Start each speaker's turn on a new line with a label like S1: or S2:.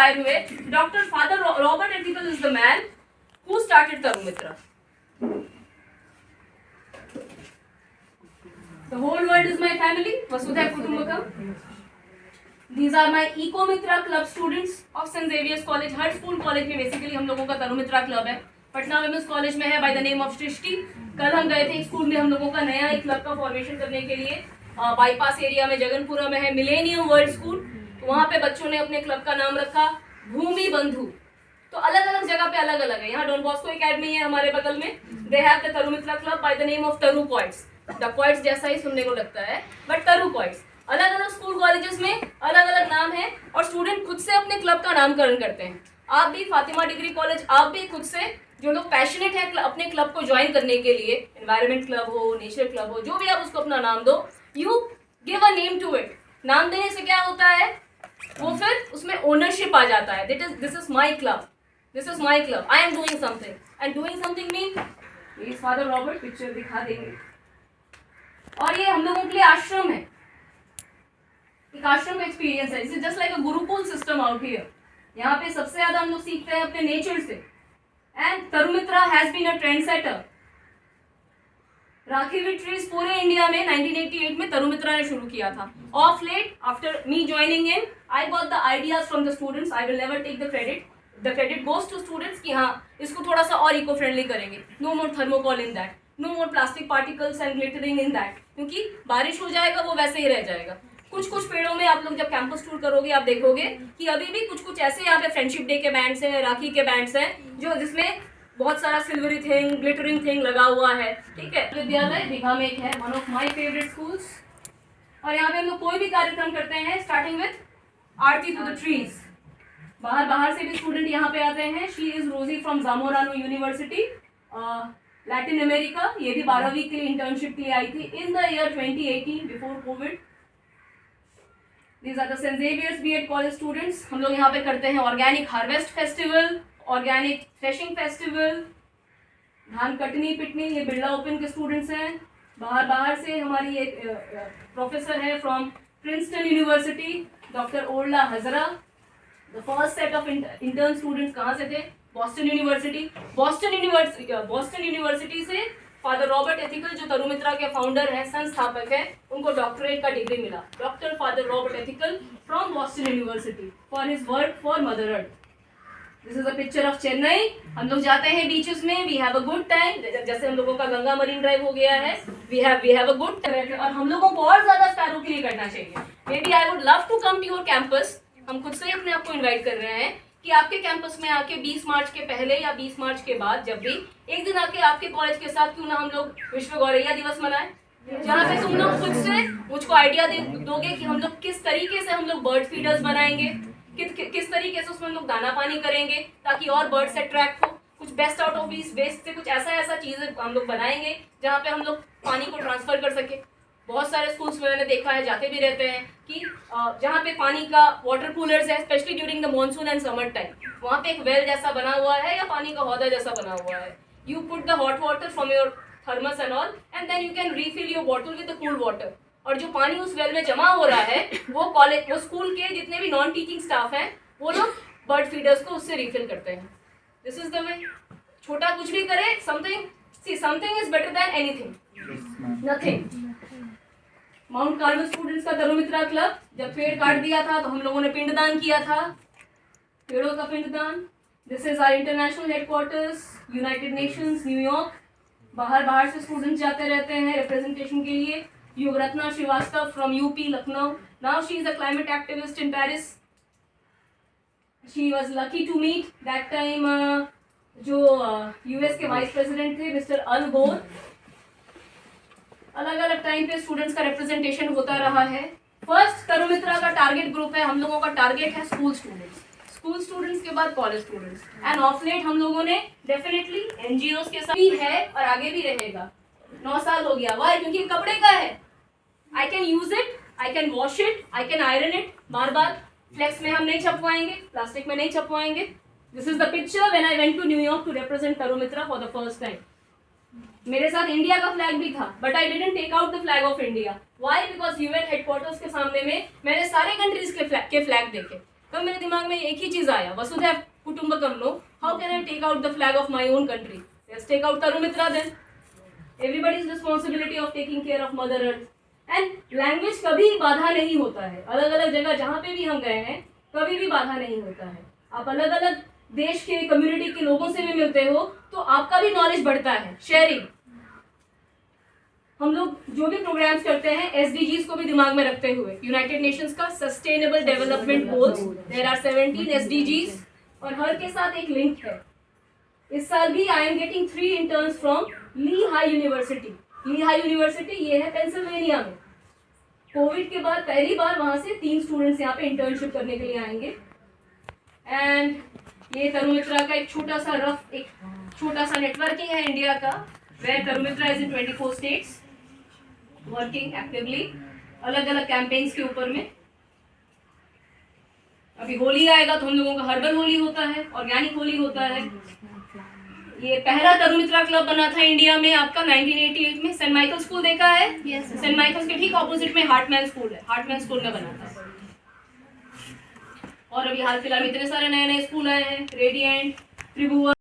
S1: Inspire हुए. Doctor father Robert Athickal is the man who started Tarumitra. The whole world is my family. Vasudha Kutumbakam. These are my Ecomitra Club students of St. Xavier's College. Her school college में basically हम लोगों का तरुमित्रा club है. Patna women's college में है bye the name of सृष्टि. कल हम गए थे एक स्कूल में हम लोगों का नया एक क्लब का फॉर्मेशन करने के लिए. बाईपास एरिया में जगनपुरा में है मिलेनियम वर्ल्ड स्कूल. तो वहाँ पे बच्चों ने अपने क्लब का नाम रखा भूमि बंधु. तो अलग अलग जगह पे अलग अलग है. यहाँ डॉन बॉस्को एकेडमी है हमारे बगल में. They have the Tarumitra club by the name of Taru क्वाइट्स. द क्वाइट्स जैसा ही सुनने को लगता है बट तरु क्वाइट्स. अलग अलग स्कूल कॉलेजेस में अलग अलग नाम है और स्टूडेंट खुद से अपने क्लब का नामकरण करते हैं. आप भी फातिमा डिग्री कॉलेज, आप भी खुद से जो लोग पैशनेट है अपने क्लब को ज्वाइन करने के लिए, एनवायरमेंट क्लब हो, नेचर क्लब हो, जो भी आप उसको अपना नाम दो, you give a name to it. नाम देने से क्या होता है, वो फिर उसमें ओनरशिप आ जाता है. This is my club, this is my club, I am doing something. And doing something mean father Robert picture दिखा देंगे. और ये हम लोगों के लिए आश्रम है, एक आश्रम का एक्सपीरियंस है. Just like a Gurukul system out here. यहाँ पे सबसे ज्यादा हम लोग सीखते हैं अपने नेचर से. And Tarumitra has been a trend setter. Rakhi with trees पूरे इंडिया में 1988 में तरुमित्रा ने शुरू किया था. Of late after me joining in, I got the ideas from the students. I will never take the credit. The credit goes to students कि हाँ इसको थोड़ा सा और इको फ्रेंडली करेंगे. No more thermocol in that, no more plastic particles and glittering in that. क्योंकि बारिश हो जाएगा वो वैसे ही रह जाएगा. कुछ कुछ पेड़ों में आप लोग जब कैंपस टूर करोगे आप देखोगे कि अभी भी कुछ कुछ ऐसे यहाँ पे फ्रेंडशिप डे के बैंड्स हैं, राखी के बैंड्स हैं, जो जिसमें बहुत सारा सिल्वरी थिंग, ग्लिटरिंग थिंग लगा हुआ है. ठीक है. विद्यालय दीघा में एक है, one of my favourite schools. और यहाँ पे हम लोग कोई भी कार्यक्रम करते हैं starting with aarti to the trees. बाहर से भी स्टूडेंट यहाँ पे आते हैं. She is Rosie from Zamorano University, Latin America. ये भी 12वीं के लिए इंटर्नशिप के लिए आई थी in the year 2018 before Covid. These are the St. Xavier's B.Ed College students. हम लोग यहाँ पे करते हैं organic harvest festival, organic threshing festival, धान कटनी पिटनी. ये बिरला ओपन के स्टूडेंट्स हैं. बाहर से हमारी एक प्रोफेसर है from Princeton university, doctor Orla Hazra. The first set of intern students कहाँ से थे, बॉस्टन यूनिवर्सिटी. बॉस्टन यूनिवर्सिटी से फादर रॉबर्ट एथिकल जो तरुमित्रा के फाउंडर हैं, संस्थापक हैं, उनको डॉक्टरेट का डिग्री मिला. Doctor father Robert Athickal from Boston University for his work for mother earth. This is a picture of Chennai. हम लोग जाते हैं बीचेस में, we have a good time. जैसे हम लोगों का गंगा मरीन ड्राइव हो गया है, we have a good time. और हम लोगों को और ज्यादा स्पैरो के लिए करना चाहिए. Maybe I would love to come to your campus. हम खुद से ही अपने आप को इन्वाइट कर रहे हैं कि आपके कैंपस में आके 20 मार्च के पहले या 20 मार्च के बाद जब भी एक दिन आके आपके कॉलेज के साथ क्यों ना हम लोग विश्व गौरैया दिवस मनाएं, जहाँ पे तुम लोग खुद से मुझको आइडिया दोगे कि हम लोग किस तरीके से हम लोग बर्ड फीडर्स बनाएंगे, किस तरीके से उसमें हम लोग दाना पानी करेंगे ताकि और बर्ड्स अट्रैक्ट हो. कुछ बेस्ट आउट ऑफ वेस्ट से कुछ ऐसा चीजें हम लोग बनाएंगे जहाँ पे हम लोग पानी को ट्रांसफर कर सके. बहुत सारे स्कूल्स में मैंने देखा है, जाते भी रहते हैं कि जहाँ पे पानी का वाटर कूलर्स है, specially during the monsoon and summer time, वहाँ पे एक वेल जैसा बना हुआ है या पानी का हौदा जैसा बना हुआ है. You put the hot water from your thermos and all and then you can refill your bottle with the cool water. और जो पानी उस वेल में जमा हो रहा है वो स्कूल के जितने भी नॉन टीचिंग स्टाफ हैं वो लोग बर्ड फीडर्स को उससे रिफिल करते हैं. This is the way. छोटा कुछ भी करे, something is better than anything, nothing. Mount Carmel students का तरुमित्रा क्लब, जब पेड़ काट दिया था तो हम लोगों ने पिंडदान किया था, पेड़ों का पिंडदान. This is our international headquarters, United Nations, New York. बाहर से स्टूडेंट्स जाते रहते हैं रिप्रेजेंटेशन के लिए. Yugratna Shrivastava from UP Lucknow. Now she is a climate activist in Paris. She was lucky to meet that time जो यूएस के वाइस प्रेसिडेंट थे मिस्टर अल गोर. अलग अलग टाइम पे स्टूडेंट्स का रिप्रेजेंटेशन होता रहा है. फर्स्ट तरुमित्रा का टारगेट ग्रुप है, हम लोगों का टारगेट है स्कूल स्टूडेंट्स के बाद college students. And of late हम लोगों ने डेफिनेटली एनजीओ के साथ भी है और आगे भी रहेगा. 9 साल हो गया. वाई? क्योंकि कपड़े का है. I can use it, I can wash it, I can iron it. बार फ्लेक्स में हम नहीं छपवाएंगे, प्लास्टिक में नहीं छपवाएंगे. This is the picture when I went to New York to represent Tarumitra for the first time. मेरे साथ इंडिया का फ्लैग भी था but I didn't take out the flag of India. Why? Because UN headquarters के सामने में मैंने सारे कंट्रीज के फ्लैग देखे. तब मेरे दिमाग में एक ही चीज आया, वसुधैव कुटुंबकम, no, how can I take out the flag of my own country? Let's take out Tarumitra then. Everybody's responsibility of taking care of mother earth. And language कभी बाधा नहीं होता है. अलग अलग जगह जहाँ पे भी हम गए हैं कभी भी बाधा नहीं होता है. आप अलग अलग देश के कम्युनिटी के लोगों से भी मिलते हो तो आपका भी नॉलेज बढ़ता है. शेयरिंग. हम लोग जो भी प्रोग्राम्स करते हैं SDGs को भी दिमाग में रखते हुए, यूनाइटेड नेशंस का sustainable development goals, there are 17 SDGs और हर के साथ एक लिंक है. इस साल भी I am getting 3 interns from Lehigh University. Lehigh University ये है पेंसिल्वेनिया में. कोविड के बाद पहली बार वहां से 3 स्टूडेंट्स यहाँ पे इंटर्नशिप करने के लिए आएंगे. एंड ये तरुमित्रा का एक छोटा सा नेटवर्किंग है इंडिया का, where Tarumitra is in 24 states working actively अलग अलग कैंपेन्स के ऊपर में. अभी होली आएगा तो हम लोगों का हर्बल होली होता है, ऑर्गेनिक होली होता है. ये पहला तरुमित्रा क्लब बना था इंडिया में आपका 1988 में. सेंट माइकल स्कूल देखा है? yes, सेंट माइकल्स के ठीक ऑपोजिट में हार्टमैन स्कूल है. हार्टमैन स्कूल में बना था. और अभी हाल फिलहाल इतने सारे नए नए स्कूल आए हैं, रेडिएंट, त्रिभुवन.